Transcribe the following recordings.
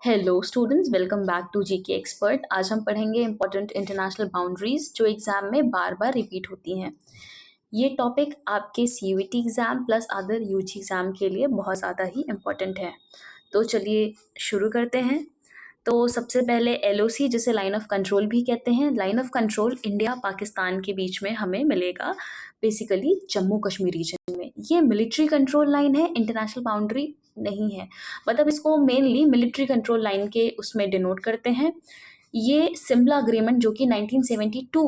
Hello students, welcome back to GK expert. आज हम पढ़ेंगे इंपॉर्टेंट इंटरनेशनल बाउंड्रीज जो एग्जाम में बार बार रिपीट होती हैं। ये टॉपिक आपके CUET exam plus other UG exam के लिए बहुत ज़्यादा ही इम्पोर्टेंट है। तो चलिए शुरू करते हैं। तो सबसे पहले एलओसी, जिसे लाइन ऑफ कंट्रोल भी कहते हैं। Line of control India Pakistan के बीच में हमें मिलेगा, बेसिकली जम्मू कश्मीर रीजन में। ये मिलिट्री कंट्रोल लाइन है, इंटरनेशनल बाउंड्री नहीं है। मतलब इसको मेनली मिलिट्री कंट्रोल लाइन के उसमें डिनोट करते हैं। ये सिमला अग्रीमेंट जो कि 1972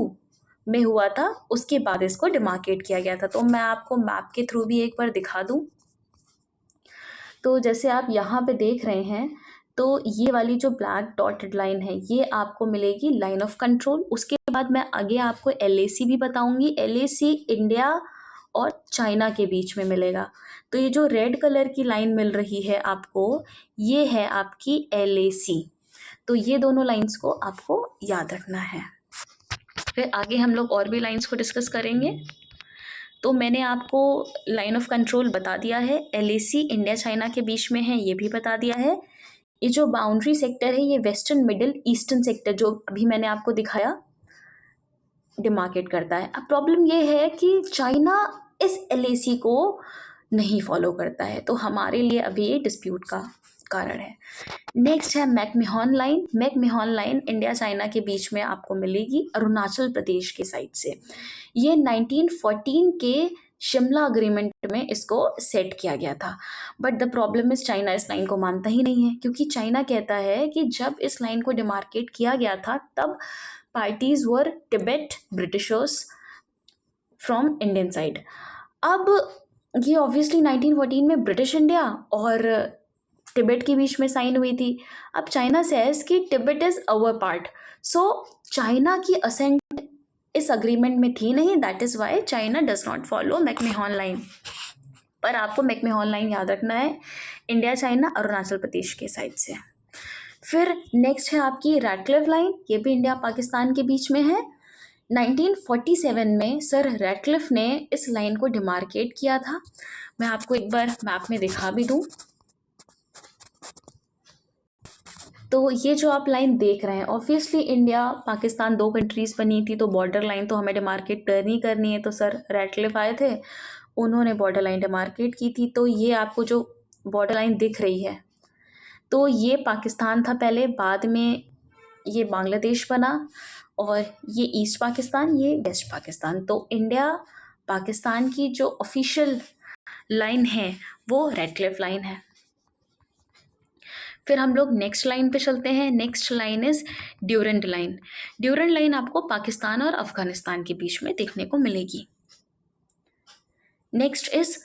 में हुआ था, उसके बाद इसको डिमार्केट किया गया था। तो मैं आपको मैप के थ्रू भी एक बार दिखा दूं। तो जैसे आप यहाँ पे देख रहे हैं, तो ये वाली जो ब्लैक डॉटेड लाइन है ये आपको मिलेगी लाइन ऑफ कंट्रोल। उसके बाद मैं आगे आपको एलएसी भी बताऊंगी। एलएसी इंडिया और चाइना के बीच में मिलेगा। तो ये जो रेड कलर की लाइन मिल रही है आपको, ये है आपकी एलएसी। तो ये दोनों लाइंस को आपको याद रखना है। फिर आगे हम लोग और भी लाइंस को डिस्कस करेंगे। तो मैंने आपको लाइन ऑफ कंट्रोल बता दिया है, एलएसी इंडिया चाइना के बीच में है ये भी बता दिया है। ये जो बाउंड्री सेक्टर है ये वेस्टर्न मिडिल ईस्टर्न सेक्टर जो अभी मैंने आपको दिखाया डिमार्केट करता है। अब प्रॉब्लम ये है कि चाइना इस एलएसी को नहीं फॉलो करता है, तो हमारे लिए अभी ये डिस्प्यूट का कारण है। नेक्स्ट है मैकमिहोन लाइन। मैकमिहोन लाइन इंडिया चाइना के बीच में आपको मिलेगी अरुणाचल प्रदेश के साइड से। ये 1914 के शिमला अग्रीमेंट में इसको सेट किया गया था। But the problem is China इस लाइन को मानता ही नहीं है, क्योंकि चाइना कहता है कि जब इस लाइन को डिमार्केट किया गया था तब parties were Tibet Britishers from Indian side. अब ये ऑब्वियसली 1914 में ब्रिटिश इंडिया और तिब्बत के बीच में साइन हुई थी। अब चाइना सेज कि Tibet is our part, so China की असेंट इस अग्रीमेंट में थी नहीं। That is why China does not follow McMahon line. पर आपको मैकमिहोन लाइन याद रखना है, इंडिया चाइना अरुणाचल प्रदेश के साइड से। फिर नेक्स्ट है आपकी रैटक्लिफ लाइन। ये भी इंडिया पाकिस्तान के बीच में है। 1947 में सर रैटक्लिफ ने इस लाइन को डिमार्केट किया था। मैं आपको एक बार मैप में दिखा भी दूं। तो ये जो आप लाइन देख रहे हैं, ऑब्वियसली इंडिया पाकिस्तान दो कंट्रीज बनी थी, तो बॉर्डर लाइन तो हमें डिमार्केट करनी करनी है। तो सर रैटक्लिफ आए थे, उन्होंने बॉर्डर लाइन डिमार्केट की थी। तो ये आपको जो बॉर्डर लाइन दिख रही है, तो ये पाकिस्तान था पहले, बाद में ये बांग्लादेश बना, और ये ईस्ट पाकिस्तान, ये वेस्ट पाकिस्तान। तो इंडिया पाकिस्तान की जो ऑफिशियल लाइन है वो रैटक्लिफ लाइन है। फिर हम लोग नेक्स्ट लाइन पे चलते हैं। Next line is Durand line. Durand line आपको पाकिस्तान और अफगानिस्तान के बीच में देखने को मिलेगी। Next is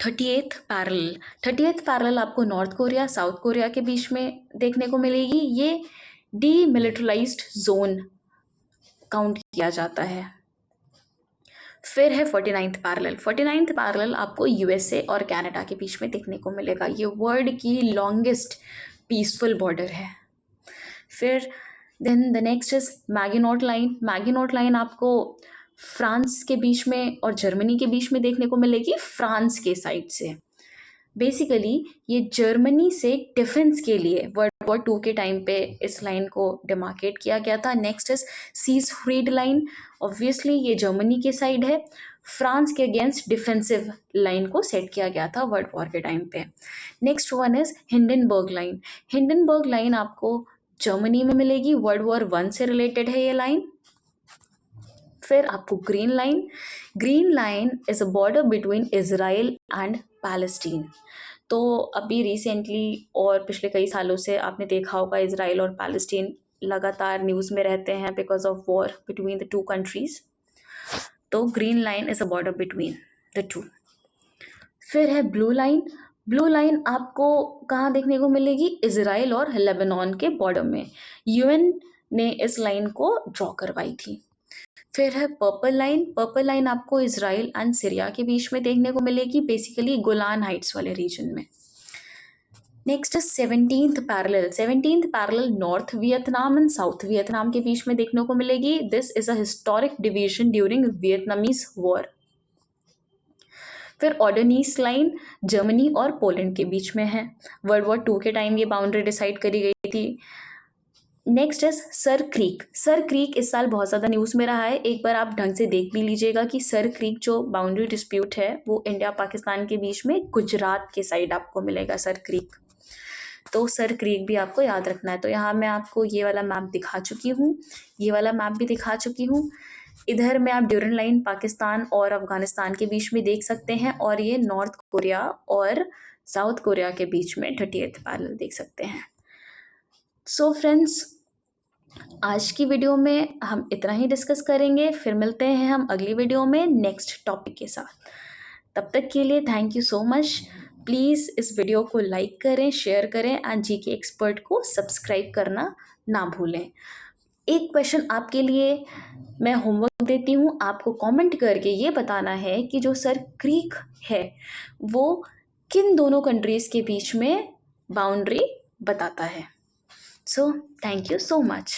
38th parallel. 38th parallel आपको नॉर्थ कोरिया साउथ कोरिया के बीच में देखने को मिलेगी। ये डीमिलिटराइज्ड जोन काउंट किया जाता है। फिर है 49th पैरेलल। 49th पैरेलल आपको यूएसए और कनाडा के बीच में देखने को मिलेगा। ये वर्ल्ड की लॉन्गेस्ट पीसफुल बॉर्डर है। फिर then the next is Maginot line. Maginot line आपको फ्रांस के बीच में और जर्मनी के बीच में देखने को मिलेगी, फ्रांस के साइड से। बेसिकली ये जर्मनी से डिफेंस के लिए वर्ल्ड वॉर 2 के टाइम पे इस लाइन को डिमार्केट किया गया था। Next is Siegfried line. Obviously ये जर्मनी के साइड है, फ्रांस के अगेंस्ट डिफेंसिव लाइन को सेट किया गया था वर्ल्ड वॉर के टाइम पे। Next one is Hindenburg line. Hindenburg line आपको जर्मनी में मिलेगी, वर्ल्ड वॉर 1 से रिलेटेड है ये लाइन। फिर आपको green line. Green line is a border between Israel and Palestine. तो अभी रिसेंटली और पिछले कई सालों से आपने देखा होगा, इजराइल और पैलेस्टीन लगातार न्यूज़ में रहते हैं because of war between the two countries. तो green line is a border between the two. फिर है ब्लू लाइन। ब्लू लाइन आपको कहाँ देखने को मिलेगी? इजराइल और लेबनान के बॉर्डर में। यूएन ने इस लाइन को ड्रॉ करवाई थी। फिर है पर्पल लाइन। पर्पल लाइन आपको इजराइल एंड सीरिया के बीच में देखने को मिलेगी, बेसिकली गोलान हाइट्स वाले रीजन में। नेक्स्ट है 17th parallel. 17th parallel north Vietnam and south Vietnam के बीच में देखने को मिलेगी। This is a historic division during Vietnamese war. फिर ऑर्डनीस लाइन जर्मनी और पोलैंड के बीच में है। वर्ल्ड वॉर 2 के टाइम ये बाउंड्री डिसाइड करी गई थी। नेक्स्ट है सर क्रीक। सर क्रीक इस साल बहुत ज़्यादा न्यूज़ में रहा है, एक बार आप ढंग से देख भी लीजिएगा कि सर क्रीक जो बाउंड्री डिस्प्यूट है वो इंडिया पाकिस्तान के बीच में गुजरात के साइड आपको मिलेगा सर क्रीक। तो सर क्रीक भी आपको याद रखना है। तो यहाँ मैं आपको ये वाला मैप दिखा चुकी हूँ, ये वाला मैप भी दिखा चुकी हूँ। इधर में आप ड्यूरन लाइन पाकिस्तान और अफगानिस्तान के बीच में देख सकते हैं, और ये नॉर्थ कोरिया और साउथ कोरिया के बीच में 30th पैरेलल देख सकते हैं। सो फ्रेंड्स, आज की वीडियो में हम इतना ही डिस्कस करेंगे, फिर मिलते हैं हम अगली वीडियो में नेक्स्ट टॉपिक के साथ। तब तक के लिए thank you so much. Please इस वीडियो को लाइक करें, शेयर करें एंड जीके एक्सपर्ट को सब्सक्राइब करना ना भूलें। एक क्वेश्चन आपके लिए मैं होमवर्क देती हूँ, आपको कमेंट करके ये बताना है कि जो सर क्रीक है वो किन दोनों कंट्रीज़ के बीच में बाउंड्री बताता है। So thank you so much.